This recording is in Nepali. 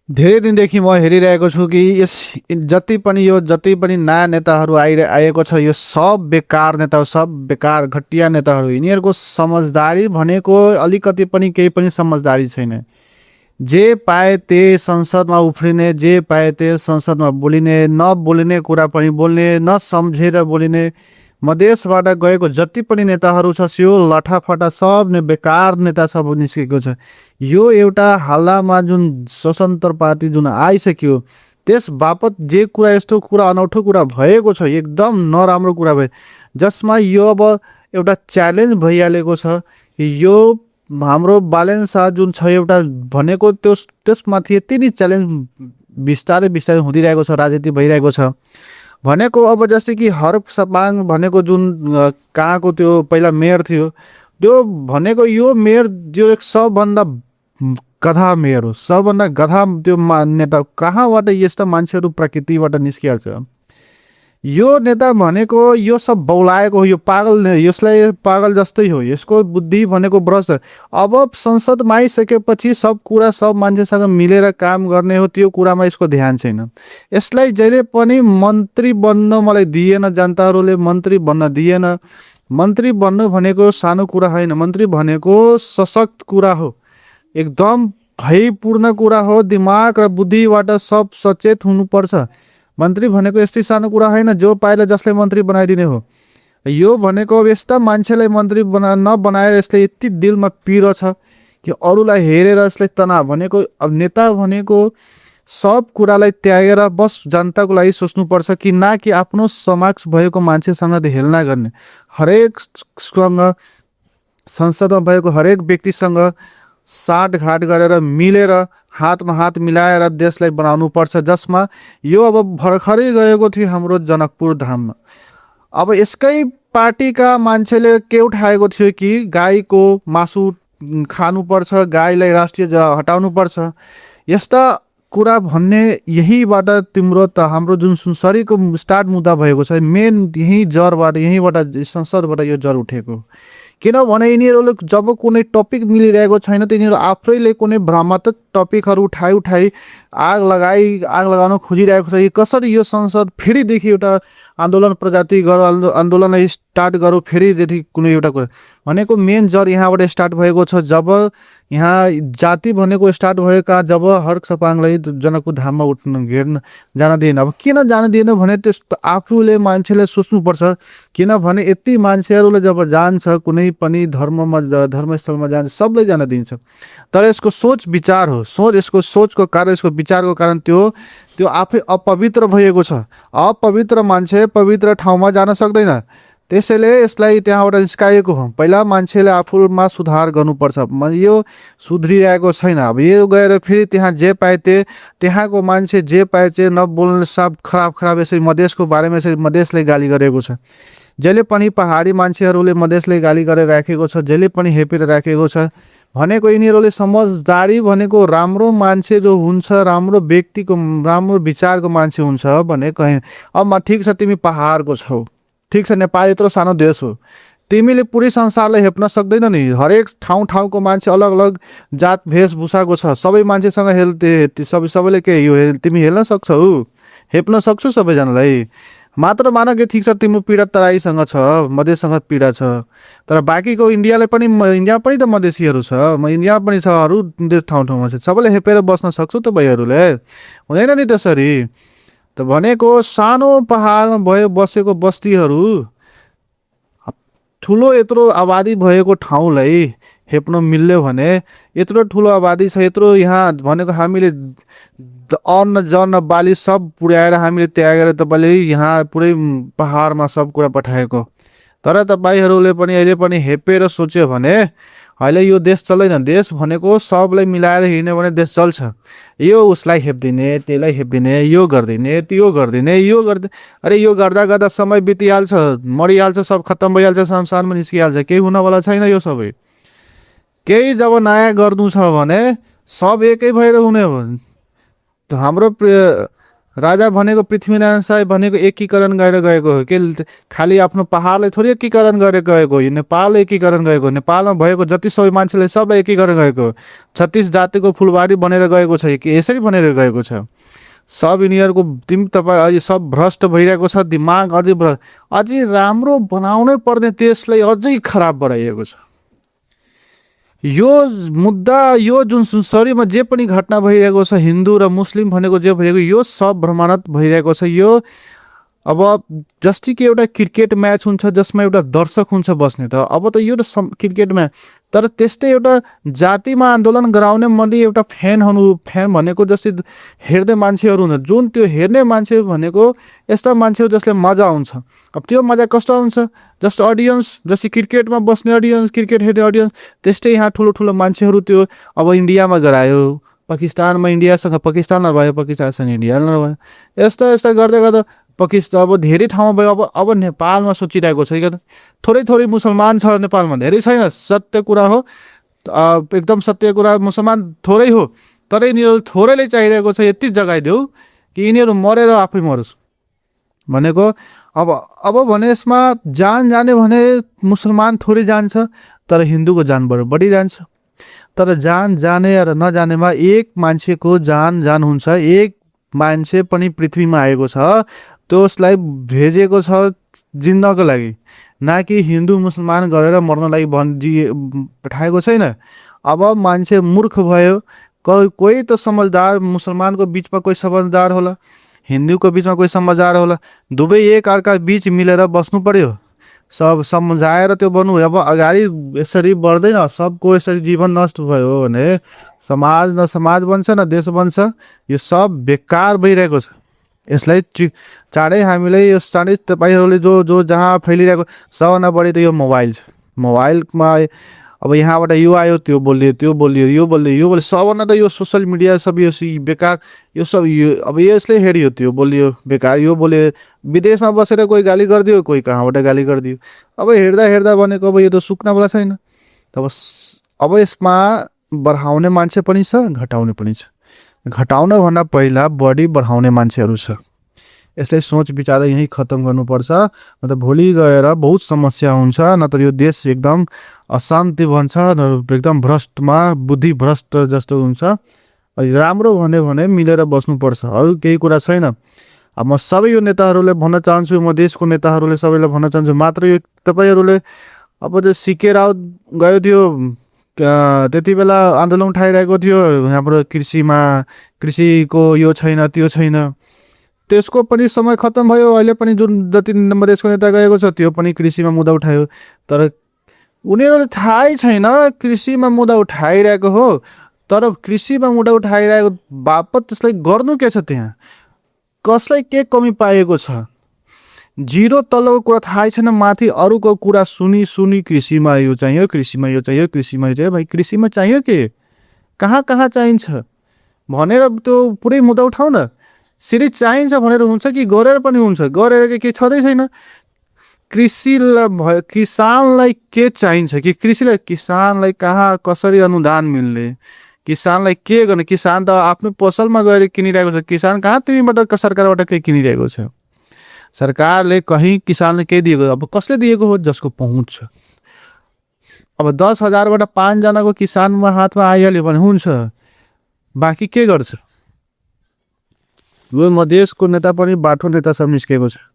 धेरै दिनदेखि म हेरिरहेको छु कि यस जति पनि नयाँ नेताहरू आएको छ यो सब बेकार नेता हो, सब बेकार घटिया नेताहरू। यिनीहरूको समझदारी भनेको अलिकति पनि केही पनि समझदारी छैन। जे पाए त्यही संसदमा उफ्रिने, जे पाए त्यही संसदमा बोलिने, नबोलिने कुरा पनि बोल्ने, नसम्झेर बोलिने। मधेसबाट गएको जति पनि नेताहरू छ यो लठाफटा सब ने बेकार नेता सब निस्केको छ। यो एउटा हालमा जुन स्वतन्त्र पार्टी जुन आइसक्यो त्यस बापत जे कुरा यस्तो कुरा अनौठो कुरा भएको छ, एकदम नराम्रो कुरा भयो, जसमा यो अब एउटा च्यालेन्ज भइहालेको छ। यो हाम्रो बालेन शाह जुन छ एउटा भनेको त्यसमाथि यति नै च्यालेन्ज बिस्तारै बिस्तारै हुँदिरहेको छ, राजनीति भइरहेको छ भनेको। अब जस्तै कि हरप सपाङ भनेको जुन कहाँको त्यो पहिला मेयर थियो, त्यो भनेको यो मेयर जो एक सबभन्दा गधा मेयर हो, सबभन्दा गधा त्यो नेता। कहाँबाट यस्ता मान्छेहरू प्रकृतिबाट निस्किहाल्छ। यो नेता भनेको यो सब बौलाएको हो, यो पागल, यसलाई पागल जस्तै हो, यसको बुद्धि भनेको भ्रष्ट। अब संसदमा आइसकेपछि सब कुरा सब मान्छेसँग मिलेर काम गर्ने हो, त्यो कुरामा यसको ध्यान छैन। यसलाई जहिले पनि मन्त्री बन्न मलाई दिएन, जनताहरूले मन्त्री बन्न दिएन। मन्त्री बन्नु भनेको सानो कुरा होइन, मन्त्री भनेको सशक्त कुरा हो, एकदम भयपूर्ण कुरा हो। दिमाग र बुद्धिबाट सब सचेत हुनुपर्छ। मन्त्री भनेको यस्तै सानो कुरा होइन जो पाएर जसले मन्त्री बनाइदिने हो। यो भनेको यस्ता मान्छेलाई मन्त्री नबनाएर यसले यति दिलमा पिरो छ कि अरूलाई हेरेर यसले तनाव भनेको। अब नेता भनेको सब कुरालाई त्यागेर बस जनताको लागि सोच्नुपर्छ कि ना कि आफ्नो समक्ष भएको मान्छेसँग हेलना गर्ने। हरेकसँग संसदमा भएको हरेक व्यक्तिसँग साँठगाँठ गरेर मिलेर हातमा हात मिलाएर देशलाई बनाउनु पर्छ। जसमा यो अब भर्खरै गएको थियो हाम्रो जनकपुर धाममा। अब यसकै पार्टीका मान्छेले के उठाएको थियो कि गाईको मासु खानुपर्छ, गाईलाई राष्ट्रिय हटाउनुपर्छ, यस्ता कुरा भन्ने। यहीबाट तिम्रो त हाम्रो जुन सुनसरीको स्टार्ट मुद्दा भएको छ, मेन यही जरबाट, यहीँबाट संसदबाट यो जर उठेको। किनभने यिनीहरूले जब कुनै टपिक मिलिरहेको छैन त यिनीहरू आफैले कुनै भ्रमात्मक टपिकहरू उठाइ आग लगाउन खोजिरहेको छ कि कसरी यो संसद फेरिदेखि एउटा आन्दोलन प्रजाति गरौँ, आन्दोलनलाई स्टार्ट गरौँ फेरिदेखि कुनै एउटा कुरा भनेको। मेन जर यहाँबाट स्टार्ट भएको छ। जब यहाँ जाति भनेको स्टार्ट भयो कहाँ, जब हर्क सपाङलाई जनकपुर धाममा घेर्न जान दिएन। अब किन जान दिएन भने त्यस्तो आफूले मान्छेले सोच्नुपर्छ। किनभने यति मान्छेहरूले जब जान्छ कुनै पनि धर्मस्थलमा जान्छ, सबलाई जान दिन्छ, तर यसको सोच विचार हो, यसको सोचको कारण, यसको विचारको कारण त्यो आफै अपवित्र भएको छ। अपवित्र मान्छे पवित्र ठाउँमा जान सक्दैन, त्यसैले यसलाई त्यहाँबाट निस्काएको हो। पहिला मान्छेले आफूमा सुधार गर्नुपर्छ। यो सुध्रिरहेको छैन। अब यो गएर फेरि त्यहाँ जे पाए त्यहाँको मान्छे जे पाए नबोल्ने, सब खराब यसरी मधेसको बारेमा यसरी मधेसलाई गाली गरेको छ। जहिले पनि पहाडी मान्छेहरूले मधेसलाई गाली गरेर राखेको छ, जहिले पनि हेपेर राखेको छ भनेको। यिनीहरूले समझदारी भनेको राम्रो मान्छे जो हुन्छ, राम्रो व्यक्तिको, राम्रो विचारको मान्छे हुन्छ भने कहीँ। अब ठिक छ तिमी पहाडको छौ, ठिक छ, नेपाल यत्रो सानो देश हो, तिमीले पुरै संसारलाई हेप्न सक्दैन नि। हरेक ठाउँको मान्छे अलग अलग जात वेशभूषाको छ, सबै मान्छेसँग सबैले के यो तिमी हेल्न सक्छौ, हेप्न सक्छौ सबैजनालाई। मात्र मान कि ठिक छ तिम्रो पीडा तराईसँग छ, मधेससँग पीडा छ, तर बाँकीको इन्डिया पनि त मधेसीहरू छ, इन्डिया पनि छ, अरू ठाउँमा छ, सबैले हेपेर बस्न सक्छौ त भाइहरूले, हुँदैन नि त्यसरी। त भनेको सानो पहाडमा बसेको बस्तीहरू ठुलो यत्रो आबादी भएको ठाउँलाई हेप्न मिल्यो भने, यत्रो ठुलो आबादी छ, यत्रो यहाँ भनेको हामीले अन्न जन्न बाली सब पुर्याएर हामीले त्यागेर तपाईँले यहाँ पुरै पहाडमा सब कुरा पठाएको। तर तपाईँहरूले पनि अहिले पनि हेपेर सोच्यो भने अहिले यो देश चल्दैन। देश भनेको सबलाई मिलाएर हिँड्यो भने देश चल्छ। यो उसलाई हेपिदिने, त्यसलाई हेपिदिने, यो गरिदिने, त्यो गरिदिने, अरे यो गर्दा समय बितिहाल्छ, मरिहाल्छ, सब खत्तम भइहाल्छ, संसारमा निस्किहाल्छ, केही हुनवाला छैन यो सबै। केही जब नयाँ गर्नु छ भने सब एकै भएर हुने हो। हाम्रो राजा भनेको पृथ्वीनारायण शाह भनेको एकीकरण गरेर गएको हो के खालि आफ्नो पहाडलाई थोरै एकीकरण गरेर गएको हो, नेपाल एकीकरण गएको हो, नेपालमा भएको जति सबै मान्छेले सबलाई एकीकरण गएको हो, 36 जातिको फुलबारी बनेर गएको छ कि यसरी बनेर गएको छ। सब यिनीहरूको तपाईँ अहिले सब भ्रष्ट भइरहेको छ, दिमाग अझै राम्रो बनाउनै पर्ने देशलाई अझै खराब बनाइएको छ। यो मुद्दा यो जुन सुनसरीमा जे पनि घटना भइरहेको छ, हिन्दू र मुस्लिम भनेको जे भइरहेको यो सब भ्रमाणत भइरहेको छ। यो अब जस्तै कि एउटा क्रिकेट म्याच हुन्छ जसमा एउटा दर्शक हुन्छ बस्ने, त अब त यो क्रिकेट म्याच, तर त्यस्तै एउटा जातिमा आन्दोलन गराउने मध्ये एउटा फ्यान भनेको जस्तै हेर्ने मान्छेहरू हुन्छ, जुन त्यो हेर्ने मान्छे भनेको यस्ता मान्छेहरू जसले मजा आउँछ। अब त्यो मजा कस्तो आउँछ, जस्ट अडियन्स, जस्तै क्रिकेटमा बस्ने अडियन्स, क्रिकेट हेर्ने अडियन्स, त्यस्तै यहाँ ठुलो ठुलो मान्छेहरू त्यो अब इन्डियामा गरायो, पाकिस्तानमा इन्डियासँग पाकिस्तान नभयो, पाकिस्तानसँग इन्डिया नभयो, यस्ता यस्ता गर्दै गर्दा पाकिस्तान अब धेरै ठाउँमा भयो। अब नेपालमा सोचिरहेको छ कि थोरै थोरै मुसलमान छ नेपालमा, धेरै छैन, सत्य कुरा हो, एकदम सत्य कुरा, मुसलमान थोरै हो, तर यिनीहरू थोरैले चाहिरहेको छ यति जगाइदेऊ कि यिनीहरू मरेर आफै मरोस् भनेको। अब भने यसमा जान जाने भने मुसलमान थोरै जान्छ, तर हिन्दूको जान बढी जान्छ। तर जान जाने र नजानेमा एक मान्छेको जान हुन्छ, एक मान्छे पनि पृथ्वीमा आएको छ, त्यसलाई भेजेको छ जिन्नको लागि, न कि हिन्दू मुसलमान गरेर मर्न लागि पठाएको छैन। अब मान्छे मूर्ख भयो, कोही त समझदार, मुसलमानको बिचमा कोही समझदार होला, हिन्दूको बिचमा कोही समझदार होला, दुवै एक अर्का बीच मिलेर बस्नु पर्यो, सब सम्झाएर त्यो बन्नु। अब अगाडि यसरी बढ्दैन, सबको यसरी जीवन नष्ट भयो भने समाज न समाज बन्छ न देश बन्छ। यो सब बेकार भइरहेको छ। यसलाई चाँडै हामीले यो चाँडै तपाईँहरूले जो जहाँ फैलिरहेको सबभन्दा बढी त यो मोबाइल छ। मोबाइलमा अब यहाँबाट यो आयो, त्यो बोलियो, त्यो बोलियो, यो बोलियो, सबभन्दा त यो सोसल मिडिया सब यो बेकार, यो सब यो अब यसले हेऱ्यो, त्यो बोलियो बेकार, यो बोल्यो, विदेशमा बसेर कोही गाली गरिदियो, कोही कहाँबाट गाली गरिदियो। अब हेर्दा हेर्दा भनेको अब यो त सुक्नवाला छैन। अब यसमा बढाउने मान्छे पनि छ, घटाउने पनि छ। घटाउन भन्दा पहिला बढी बढाउने मान्छेहरू छ। यसलाई सोच विचार यही खत्म गर्नुपर्छ, नत्र भोलि गएर बहुत समस्या हुन्छ, नत्र यो देश एकदम अशान्ति बन्छ, एकदम भ्रष्टमा बुद्धि भ्रष्ट जस्तो हुन्छ। राम्रो भने मिलेर बस्नुपर्छ, अरू केही कुरा छैन। अब म सबै यो नेताहरूले भन्न चाहन्छु, म देशको नेताहरूले सबैलाई भन्न चाहन्छु, मात्र यो तपाईँहरूले अब त्यो सिके राउत गयो थियो, त्यति बेला आन्दोलन उठाइरहेको थियो हाम्रो कृषिको यो छैन त्यो छैन, त्यसको पनि समय खत्म भयो। अहिले पनि जुन जति मधेसको नेता गएको छ त्यो पनि कृषिमा मुद्दा उठायो, तर उनीहरूले थाहै छैन कृषिमा मुद्दा उठाइरहेको हो, तर कृषिमा मुद्दा उठाइरहेको बापत त्यसलाई गर्नु के छ, त्यहाँ कसलाई के कमी पाएको छ, जिरो तलको कुरा थाहै छैन, माथि अरूको कुरा सुनी कृषिमा यो चाहियो, कृषिमा यो चाहियो, कृषिमा यो चाहियो। भाइ कृषिमा चाहियो के, कहाँ चाहिन्छ भनेर त्यो पुरै मुद्दा उठाउ न। सिधै चाहिन्छ भनेर हुन्छ कि गरेर पनि हुन्छ, गरेर के छँदै छैन। किसानलाई के चाहिन्छ कि किसानलाई कहाँ कसरी अनुदान मिल्ने, किसानलाई के गर्ने, किसान त आफ्नो पसलमा गएर किनिरहेको छ, किसान कहाँ तिमीबाट सरकारबाट केही किनिरहेको छ। सरकारले कहीँ किसानले के दिएको, अब कसले दिएको हो, जसको पहुँच छ। अब 10,000बाट 5 जनाको किसानमा हातमा आइहाल्यो भने हुन्छ, बाँकी के गर्छ। यो मधेसको नेता पनि बाठो नेता सब निस्केको छ।